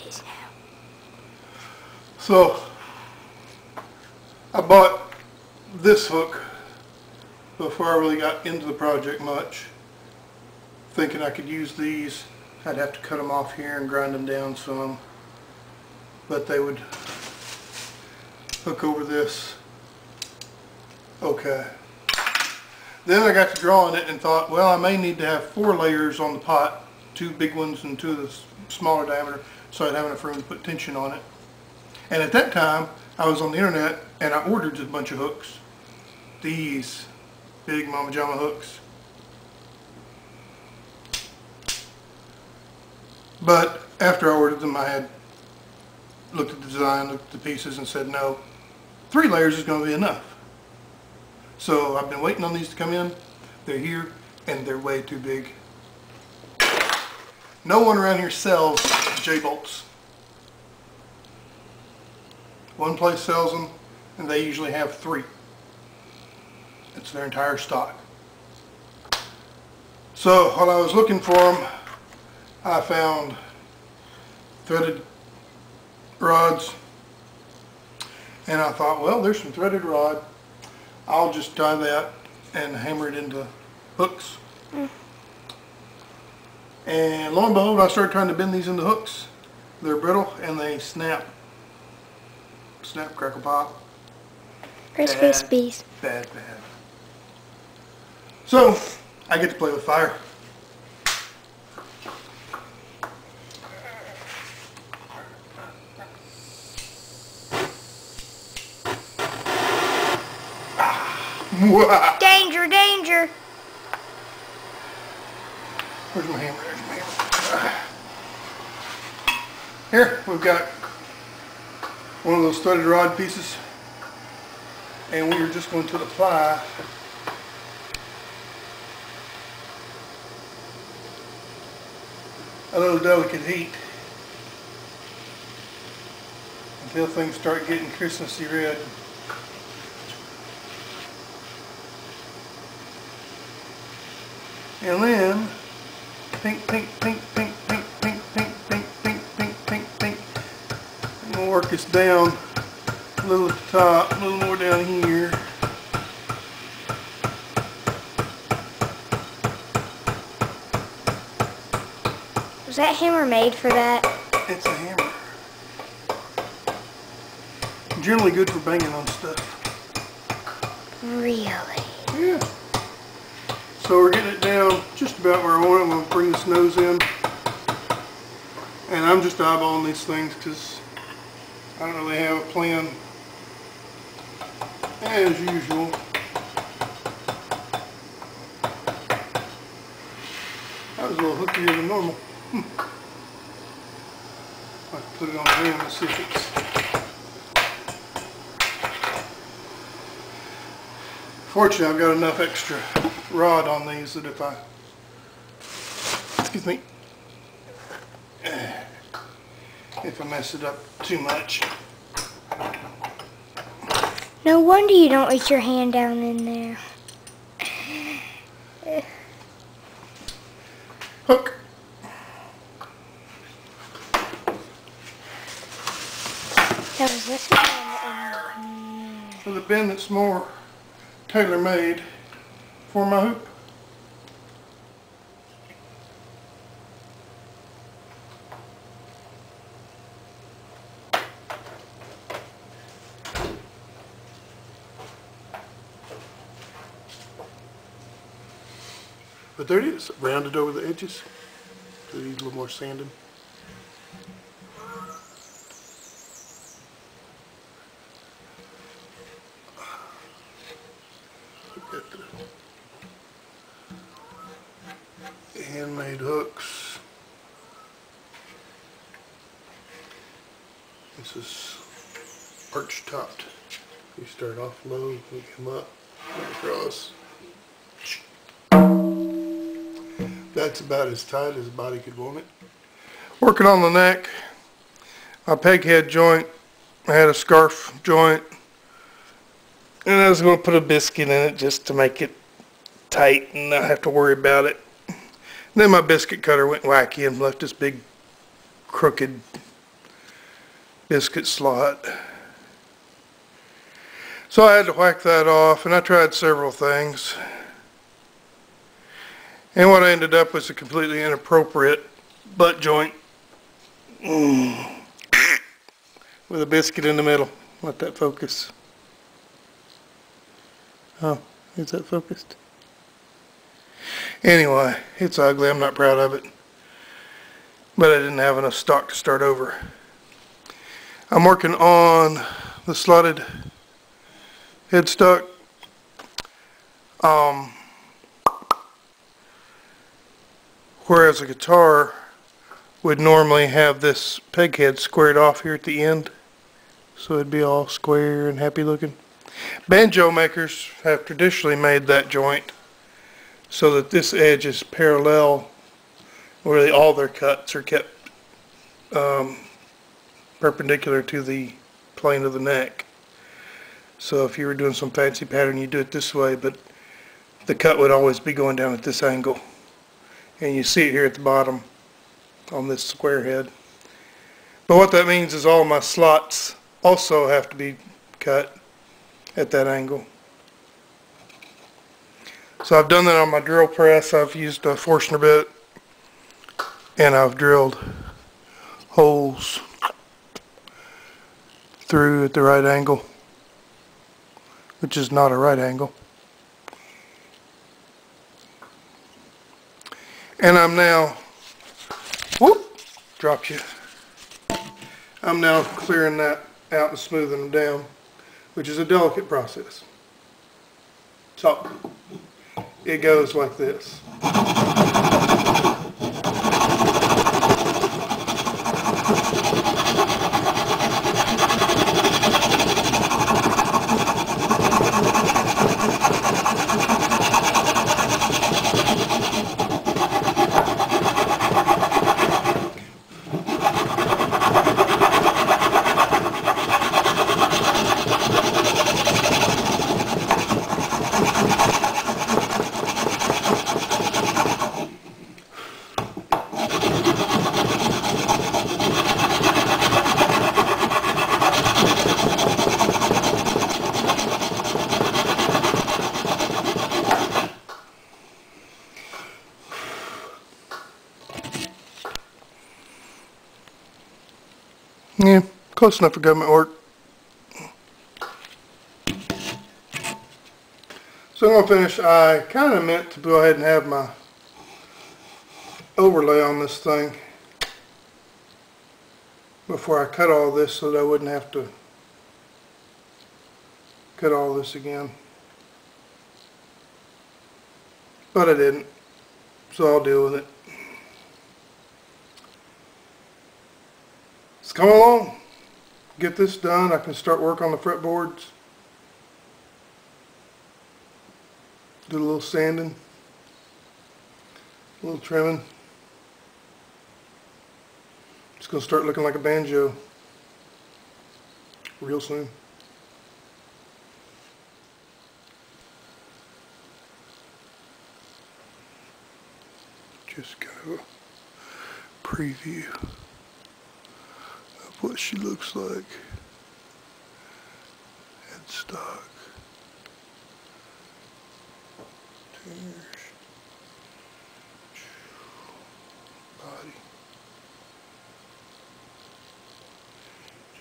is now. So I bought this hook before I really got into the project much, thinking I could use these. I'd have to cut them off here and grind them down some, but they would hook over this. Okay. Then I got to drawing it and thought, well, I may need to have 4 layers on the pot, 2 big ones and 2 of the smaller diameter, so I'd have enough room to put tension on it. And at that time, I was on the internet and I ordered a bunch of hooks. These big Mama Jama hooks. But after I ordered them, I had looked at the design, looked at the pieces, and said, no, 3 layers is going to be enough. So I've been waiting on these to come in. They're here, and they're way too big. No one around here sells J-bolts. One place sells them, and they usually have 3. It's their entire stock. So while I was looking for them, I found threaded rods, and I thought, well, there's some threaded rod. I'll just tie that and hammer it into hooks. And lo and behold, I started trying to bend these into hooks. They're brittle and they snap. Snap, crackle, pop. Rice Krispies. Bad. So, I get to play with fire. Danger, danger! Where's my hammer? There's my hammer. Here, we've got one of those threaded rod pieces, and we are just going to apply a little delicate heat until things start getting Christmassy red. And then pink. I'm going to work this down a little at the top, a little more down here. Was that hammer made for that? It's a hammer. Generally good for banging on stuff. Really? Yeah. So we're getting it down just about where I want it. I'm going to bring this nose in. And I'm just eyeballing these things because I don't really have a plan. As usual. That was a little hookier than normal. I put it on the rim and see if it's... Fortunately, I've got enough extra rod on these that if I, excuse me, if I mess it up too much. No wonder you don't reach your hand down in there. Hook. That was this one. For the bend that's more tailor-made for my hoop. But there it is, rounded over the edges. So it needs a little more sanding. Look at the handmade hooks. This is arch topped. You start off low, you come up, across. That's about as tight as the body could want it. Working on the neck, my peg head joint, I had a scarf joint, and I was going to put a biscuit in it just to make it tight and not have to worry about it. And then my biscuit cutter went wacky and left this big crooked biscuit slot. So I had to whack that off, and I tried several things. And what I ended up was a completely inappropriate butt joint with a biscuit in the middle. Let that focus. Oh, is that focused? Anyway, it's ugly. I'm not proud of it. But I didn't have enough stock to start over. I'm working on the slotted headstock. Whereas a guitar would normally have this peg head squared off here at the end, so it'd be all square and happy looking. Banjo makers have traditionally made that joint so that this edge is parallel, where all their cuts are kept perpendicular to the plane of the neck. So if you were doing some fancy pattern, you do it this way, but the cut would always be going down at this angle. And you see it here at the bottom on this square head. But what that means is all my slots also have to be cut at that angle. So I've done that on my drill press. I've used a Forstner bit, and I've drilled holes through at the right angle, which is not a right angle. And I'm now, whoop, dropped you. I'm now clearing that out and smoothing them down, which is a delicate process. So it goes like this. Yeah, close enough for government work. So I'm going to finish. I kind of meant to go ahead and have my overlay on this thing before I cut all this, so that I wouldn't have to cut all this again. But I didn't, so I'll deal with it. It's coming along. Get this done, I can start work on the fretboards. Do a little sanding, a little trimming. It's going to start looking like a banjo real soon. Just kind of a preview of what she looks like. Headstock. Body.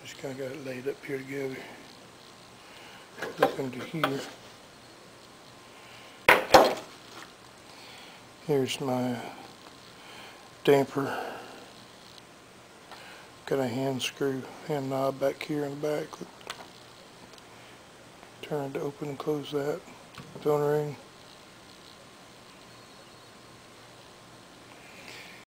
Just kind of got it laid up here together. Up into here. Here's my damper. Got a hand knob back here in the back. Turn to open and close that. Phone ring.